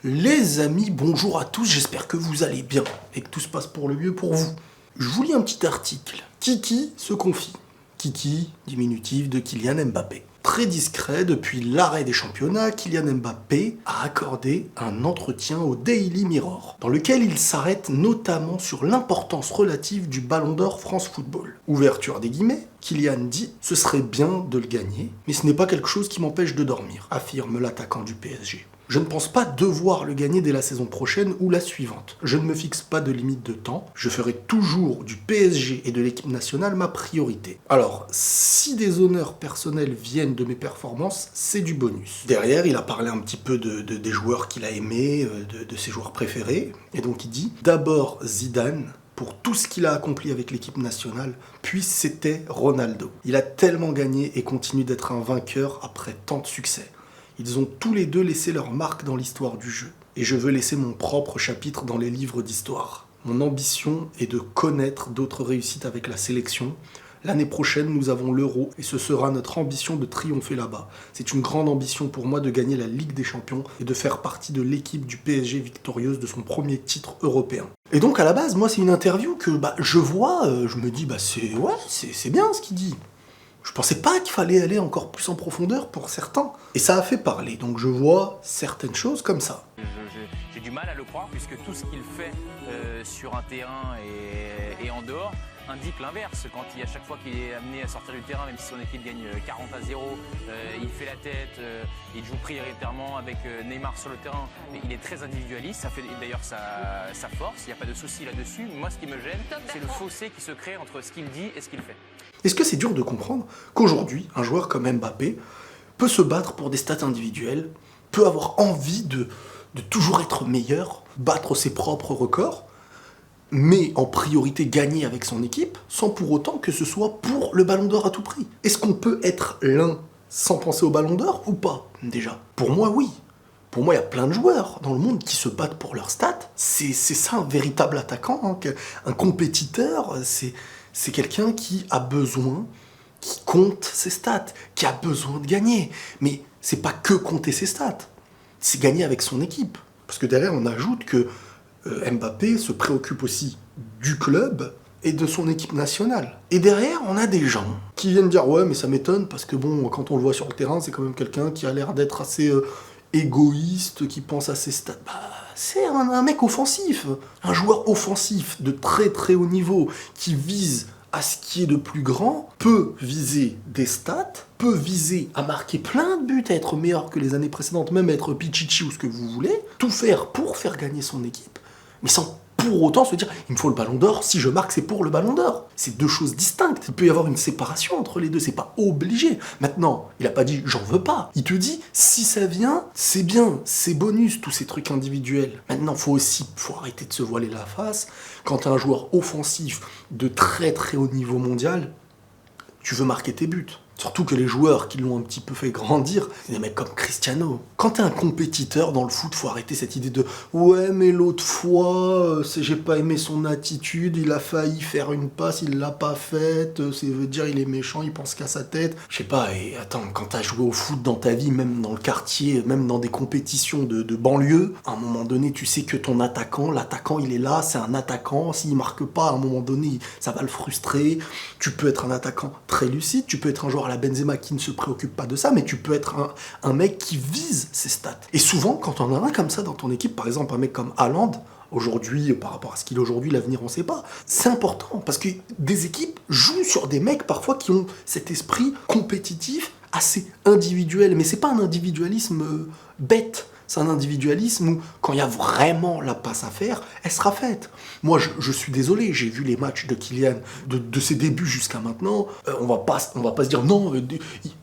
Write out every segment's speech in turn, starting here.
Les amis, bonjour à tous, j'espère que vous allez bien et que tout se passe pour le mieux pour vous. Je vous lis un petit article. Kiki se confie. Kiki, diminutif de Kylian Mbappé. Très discret, depuis l'arrêt des championnats, Kylian Mbappé a accordé un entretien au Daily Mirror, dans lequel il s'arrête notamment sur l'importance relative du Ballon d'Or France Football. Ouverture des guillemets, Kylian dit « Ce serait bien de le gagner, mais ce n'est pas quelque chose qui m'empêche de dormir », affirme l'attaquant du PSG. Je ne pense pas devoir le gagner dès la saison prochaine ou la suivante. Je ne me fixe pas de limite de temps. Je ferai toujours du PSG et de l'équipe nationale ma priorité. Alors, si des honneurs personnels viennent de mes performances, c'est du bonus. Derrière, il a parlé un petit peu des joueurs qu'il a aimés, de ses joueurs préférés. Et donc il dit, d'abord Zidane, pour tout ce qu'il a accompli avec l'équipe nationale, puis c'était Ronaldo. Il a tellement gagné et continue d'être un vainqueur après tant de succès. Ils ont tous les deux laissé leur marque dans l'histoire du jeu. Et je veux laisser mon propre chapitre dans les livres d'histoire. Mon ambition est de connaître d'autres réussites avec la sélection. L'année prochaine, nous avons l'Euro et ce sera notre ambition de triompher là-bas. C'est une grande ambition pour moi de gagner la Ligue des Champions et de faire partie de l'équipe du PSG victorieuse de son premier titre européen. Et donc à la base, moi c'est une interview que je vois, je me dis c'est bien ce qu'il dit. Je pensais pas qu'il fallait aller encore plus en profondeur pour certains. Et ça a fait parler, donc je vois certaines choses comme ça. J'ai du mal à le croire puisque tout ce qu'il fait sur un terrain et en dehors indique l'inverse. Quand à chaque fois qu'il est amené à sortir du terrain, même si son équipe gagne 40-0, il fait la tête, il joue prioritairement avec Neymar sur le terrain. Mais il est très individualiste, ça fait d'ailleurs sa force, il n'y a pas de souci là-dessus. Moi ce qui me gêne, c'est le fossé qui se crée entre ce qu'il dit et ce qu'il fait. Est-ce que c'est dur de comprendre qu'aujourd'hui, un joueur comme Mbappé peut se battre pour des stats individuelles, peut avoir envie de toujours être meilleur, battre ses propres records, mais en priorité gagner avec son équipe, sans pour autant que ce soit pour le Ballon d'Or à tout prix? Est-ce qu'on peut être l'un sans penser au Ballon d'Or ou pas, déjà? Pour moi, oui. Pour moi, il y a plein de joueurs dans le monde qui se battent pour leurs stats. C'est ça un véritable attaquant, hein, un compétiteur, c'est quelqu'un qui a besoin, qui compte ses stats, qui a besoin de gagner. Mais c'est pas que compter ses stats, c'est gagner avec son équipe. Parce que derrière, on ajoute que Mbappé se préoccupe aussi du club et de son équipe nationale. Et derrière, on a des gens qui viennent dire « Ouais, mais ça m'étonne, parce que bon, quand on le voit sur le terrain, c'est quand même quelqu'un qui a l'air d'être assez égoïste, qui pense à ses stats. » C'est un mec offensif, un joueur offensif de très très haut niveau, qui vise à ce qui est de plus grand, peut viser des stats, peut viser à marquer plein de buts, à être meilleur que les années précédentes, même être Pichichi ou ce que vous voulez, tout faire pour faire gagner son équipe, mais sans pour autant se dire « il me faut le Ballon d'Or, si je marque c'est pour le Ballon d'Or ». C'est deux choses distinctes, il peut y avoir une séparation entre les deux, c'est pas obligé. Maintenant, il a pas dit « j'en veux pas », il te dit « si ça vient, c'est bien, c'est bonus, tous ces trucs individuels ». Maintenant, faut arrêter de se voiler la face. Quand t'es un joueur offensif de très très haut niveau mondial, tu veux marquer tes buts. Surtout que les joueurs qui l'ont un petit peu fait grandir, c'est des mecs comme Cristiano. Quand t'es un compétiteur dans le foot, faut arrêter cette idée de « ouais, mais l'autre fois, j'ai pas aimé son attitude, il a failli faire une passe, il l'a pas faite, ça veut dire il est méchant, il pense qu'à sa tête. » Je sais pas, et attends, quand t'as joué au foot dans ta vie, même dans le quartier, même dans des compétitions de banlieue, à un moment donné, tu sais que ton l'attaquant, il est là, c'est un attaquant, s'il marque pas, à un moment donné, ça va le frustrer. Tu peux être un attaquant très lucide, tu peux être un joueur à la Benzema qui ne se préoccupe pas de ça, mais tu peux être un mec qui vise ses stats. Et souvent, quand on en a un comme ça dans ton équipe, par exemple un mec comme Haaland, aujourd'hui, par rapport à ce qu'il est aujourd'hui, l'avenir on sait pas, c'est important, parce que des équipes jouent sur des mecs parfois qui ont cet esprit compétitif, assez individuel, mais c'est pas un individualisme bête. C'est un individualisme où, quand il y a vraiment la passe à faire, elle sera faite. Moi, je suis désolé, j'ai vu les matchs de Kylian, de ses débuts jusqu'à maintenant. On va pas se dire non.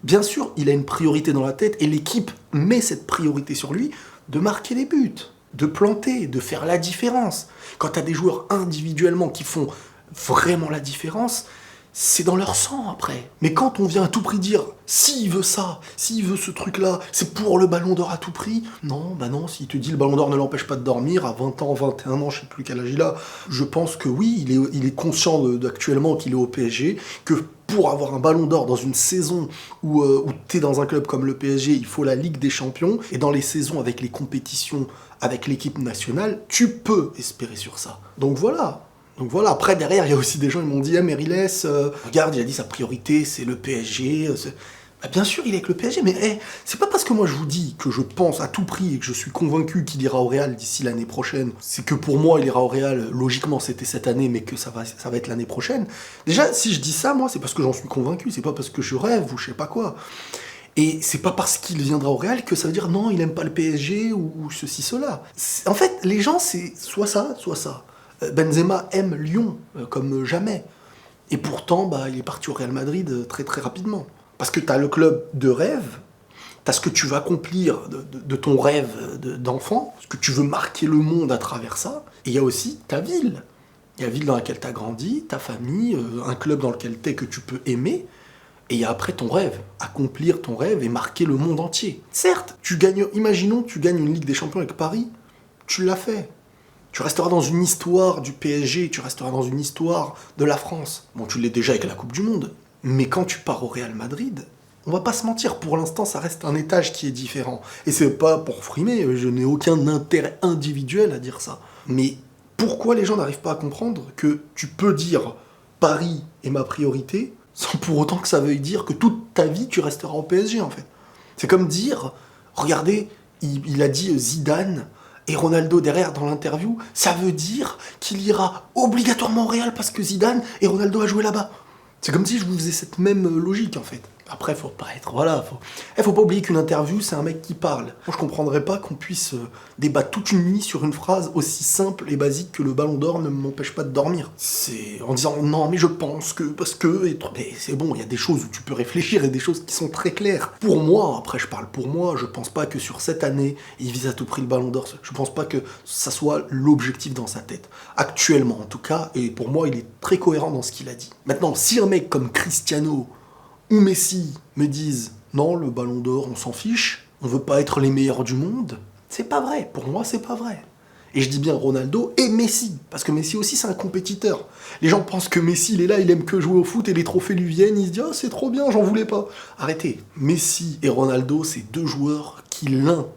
Bien sûr, il a une priorité dans la tête et l'équipe met cette priorité sur lui de marquer les buts, de planter, de faire la différence. Quand tu as des joueurs individuellement qui font vraiment la différence, c'est dans leur sang après. Mais quand on vient à tout prix dire, s'il veut ça, s'il veut ce truc-là, c'est pour le ballon d'or à tout prix, non, bah non, s'il te dit le ballon d'or ne l'empêche pas de dormir, à 20 ans, 21 ans, je sais plus quel âge il a, je pense que oui, il est conscient actuellement qu'il est au PSG, que pour avoir un ballon d'or dans une saison où t'es dans un club comme le PSG, il faut la Ligue des Champions, et dans les saisons avec les compétitions, avec l'équipe nationale, tu peux espérer sur ça. Donc voilà, après derrière, il y a aussi des gens qui m'ont dit « Ah, Meriles, regarde, il a dit sa priorité, c'est le PSG. » Bah, bien sûr, il est avec le PSG, mais c'est pas parce que moi je vous dis que je pense à tout prix et que je suis convaincu qu'il ira au Real d'ici l'année prochaine, c'est que pour moi il ira au Real, logiquement c'était cette année, mais que ça va être l'année prochaine. Déjà, si je dis ça, moi, c'est parce que j'en suis convaincu, c'est pas parce que je rêve ou je sais pas quoi. Et c'est pas parce qu'il viendra au Real que ça veut dire non, il aime pas le PSG ou ceci, cela. En fait, les gens, c'est soit ça, soit ça. Benzema aime Lyon comme jamais. Et pourtant, bah, il est parti au Real Madrid très très rapidement. Parce que t'as le club de rêve, t'as ce que tu vas accomplir de ton rêve d'enfant, ce que tu veux marquer le monde à travers ça. Et il y a aussi ta ville. Il y a la ville dans laquelle t'as grandi, ta famille, un club dans lequel t'es que tu peux aimer. Et il y a après ton rêve, accomplir ton rêve et marquer le monde entier. Certes, imaginons tu gagnes une Ligue des Champions avec Paris, tu l'as fait. Tu resteras dans une histoire du PSG, tu resteras dans une histoire de la France. Bon, tu l'es déjà avec la Coupe du Monde. Mais quand tu pars au Real Madrid, on va pas se mentir, pour l'instant, ça reste un étage qui est différent. Et c'est pas pour frimer, je n'ai aucun intérêt individuel à dire ça. Mais pourquoi les gens n'arrivent pas à comprendre que tu peux dire Paris est ma priorité, sans pour autant que ça veuille dire que toute ta vie, tu resteras au PSG, en fait. C'est comme dire, regardez, il a dit Zidane et Ronaldo derrière dans l'interview, ça veut dire qu'il ira obligatoirement au Real parce que Zidane et Ronaldo a joué là-bas. C'est comme si je vous faisais cette même logique, en fait. Après, faut pas être... Voilà, faut pas oublier qu'une interview, c'est un mec qui parle. Moi, je comprendrais pas qu'on puisse débattre toute une nuit sur une phrase aussi simple et basique que le ballon d'or ne m'empêche pas de dormir. C'est en disant, non, mais je pense que, parce que... Mais c'est bon, il y a des choses où tu peux réfléchir et des choses qui sont très claires. Pour moi, après je parle pour moi, je pense pas que sur cette année, il vise à tout prix le ballon d'or. Je pense pas que ça soit l'objectif dans sa tête. Actuellement, en tout cas, et pour moi, il est très cohérent dans ce qu'il a dit. Maintenant, si un mec comme Cristiano ou Messi me disent « Non, le ballon d'or, on s'en fiche, on veut pas être les meilleurs du monde », c'est pas vrai. Pour moi, c'est pas vrai. Et je dis bien Ronaldo et Messi, parce que Messi aussi, c'est un compétiteur. Les gens pensent que Messi, il est là, il aime que jouer au foot et les trophées lui viennent, il se dit « Ah, c'est trop bien, j'en voulais pas ». Arrêtez. Messi et Ronaldo, c'est deux joueurs qui, l'un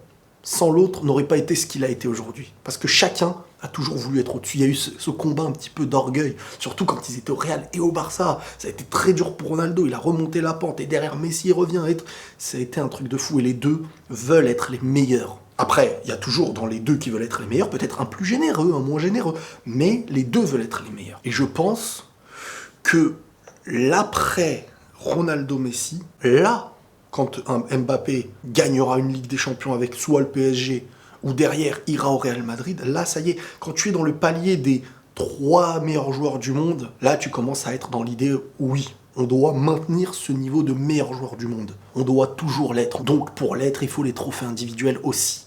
sans l'autre, n'aurait pas été ce qu'il a été aujourd'hui. Parce que chacun a toujours voulu être au-dessus. Il y a eu ce combat un petit peu d'orgueil, surtout quand ils étaient au Real et au Barça. Ça a été très dur pour Ronaldo, il a remonté la pente, et derrière Messi, il revient à être... Ça a été un truc de fou, et les deux veulent être les meilleurs. Après, il y a toujours dans les deux qui veulent être les meilleurs, peut-être un plus généreux, un moins généreux, mais les deux veulent être les meilleurs. Et je pense que l'après Ronaldo-Messi, là, quand un Mbappé gagnera une Ligue des Champions avec soit le PSG ou derrière ira au Real Madrid, là ça y est, quand tu es dans le palier des 3 meilleurs joueurs du monde, là tu commences à être dans l'idée, oui, on doit maintenir ce niveau de meilleurs joueurs du monde. On doit toujours l'être. Donc pour l'être, il faut les trophées individuels aussi.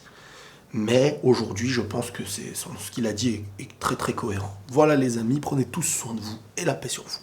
Mais aujourd'hui, je pense que ce qu'il a dit est très très cohérent. Voilà les amis, prenez tous soin de vous et la paix sur vous.